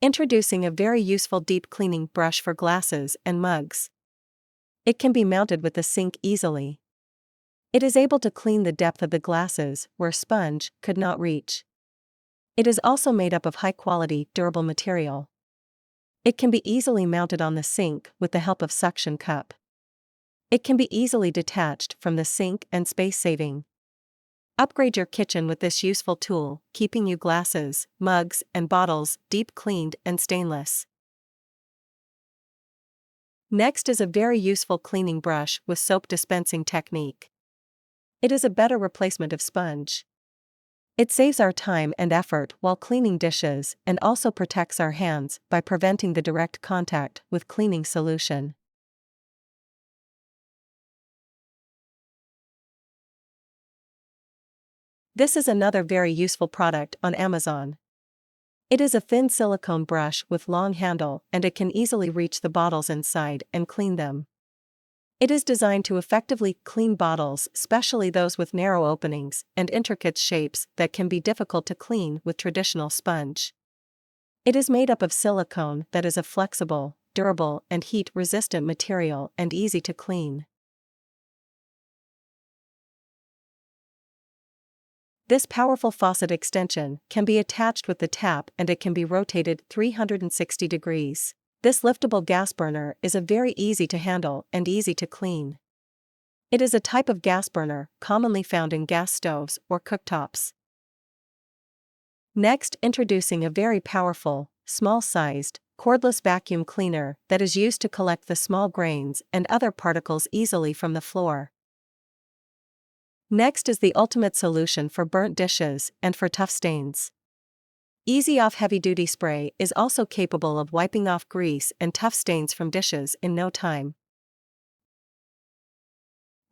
Introducing a very useful deep cleaning brush for glasses and mugs. It can be mounted with the sink easily. It is able to clean the depth of the glasses where sponge could not reach. It is also made up of high-quality, durable material. It can be easily mounted on the sink with the help of suction cup. It can be easily detached from the sink and space-saving. Upgrade your kitchen with this useful tool, keeping you glasses, mugs, and bottles deep cleaned and stainless. Next is a very useful cleaning brush with soap dispensing technique. It is a better replacement of sponge. It saves our time and effort while cleaning dishes and also protects our hands by preventing the direct contact with cleaning solution. This is another very useful product on Amazon. It is a thin silicone brush with long handle and it can easily reach the bottles inside and clean them. It is designed to effectively clean bottles, especially those with narrow openings and intricate shapes that can be difficult to clean with traditional sponge. It is made up of silicone that is a flexible, durable, and heat-resistant material and easy to clean. This powerful faucet extension can be attached with the tap and it can be rotated 360 degrees. This liftable gas burner is a very easy to handle and easy to clean. It is a type of gas burner commonly found in gas stoves or cooktops. Next, introducing a very powerful, small-sized, cordless vacuum cleaner that is used to collect the small grains and other particles easily from the floor. Next is the ultimate solution for burnt dishes and for tough stains. Easy Off Heavy-Duty Spray is also capable of wiping off grease and tough stains from dishes in no time.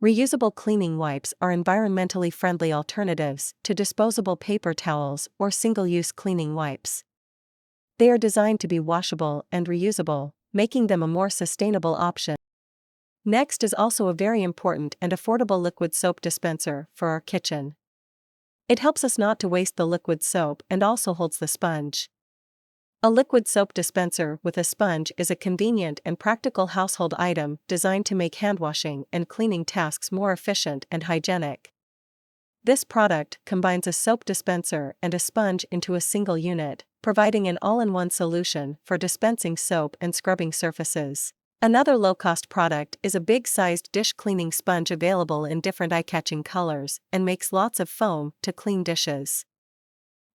Reusable cleaning wipes are environmentally friendly alternatives to disposable paper towels or single-use cleaning wipes. They are designed to be washable and reusable, making them a more sustainable option. Next is also a very important and affordable liquid soap dispenser for our kitchen. It helps us not to waste the liquid soap and also holds the sponge. A liquid soap dispenser with a sponge is a convenient and practical household item designed to make handwashing and cleaning tasks more efficient and hygienic. This product combines a soap dispenser and a sponge into a single unit, providing an all-in-one solution for dispensing soap and scrubbing surfaces. Another low-cost product is a big-sized dish cleaning sponge available in different eye-catching colors and makes lots of foam to clean dishes.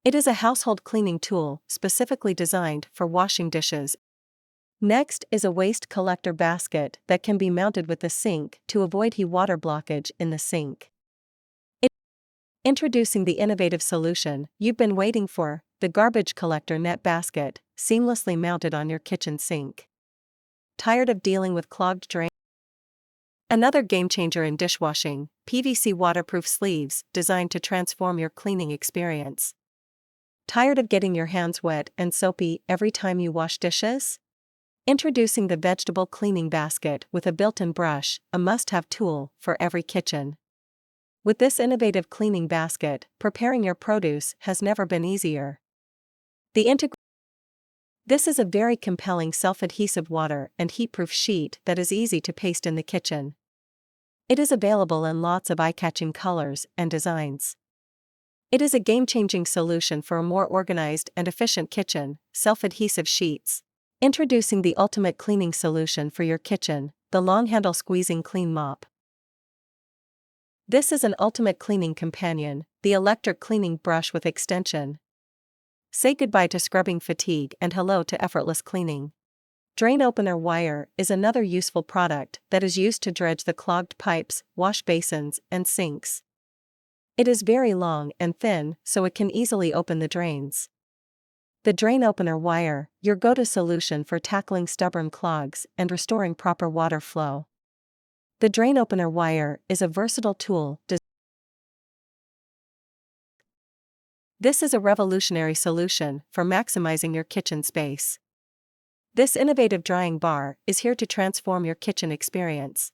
It is a household cleaning tool specifically designed for washing dishes. Next is a waste collector basket that can be mounted with the sink to avoid heat water blockage in the sink. Introducing the innovative solution you've been waiting for, the garbage collector net basket, seamlessly mounted on your kitchen sink. Tired of dealing with clogged drains? Another game-changer in dishwashing, PVC waterproof sleeves designed to transform your cleaning experience. Tired of getting your hands wet and soapy every time you wash dishes? Introducing the vegetable cleaning basket with a built-in brush, a must-have tool for every kitchen. With this innovative cleaning basket, preparing your produce has never been easier. This is a very compelling self-adhesive water and heat-proof sheet that is easy to paste in the kitchen. It is available in lots of eye-catching colors and designs. It is a game-changing solution for a more organized and efficient kitchen, self-adhesive sheets. Introducing the ultimate cleaning solution for your kitchen, the long-handle squeezing clean mop. This is an ultimate cleaning companion, the electric cleaning brush with extension. Say goodbye to scrubbing fatigue and hello to effortless cleaning. Drain opener wire is another useful product that is used to dredge the clogged pipes, wash basins, and sinks. It is very long and thin, so it can easily open the drains. The drain opener wire, your go-to solution for tackling stubborn clogs and restoring proper water flow. The drain opener wire is a versatile tool. This is a revolutionary solution for maximizing your kitchen space. This innovative drying bar is here to transform your kitchen experience.